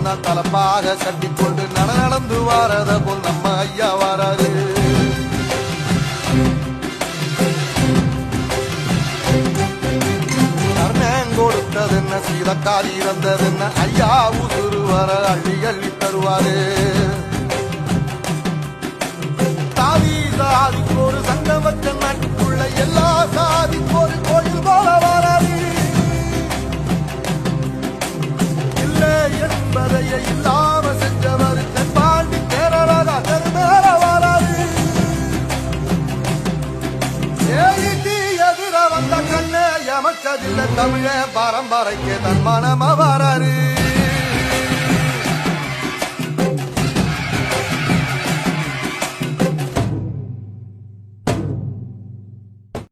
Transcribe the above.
தான் தலப்பாக கட்டிக்கொண்டு நடந்து வாரத போல் நம்ம ஐயா வாராரு. கொடுத்ததென்ன சீதக்காரி இறந்ததென்ன ஐயா உசுறு வர அள்ளி அள்ளி தருவாரு. சாதி சாதிக்கு ஒரு சங்கம் வச்ச நாட்டுக்குள்ள எல்லா சாதிக்கு ஒரு கோயில் போல வராது. இல்லை என்பதைய இல்லாம செஞ்சவர் தென்பாண்டி கேரளா தெருமேல வராது. எதிர வந்த கண்ணே எமச்சதில்லை தமிழ பரம்பரைக்கு தன் மனம வராரு.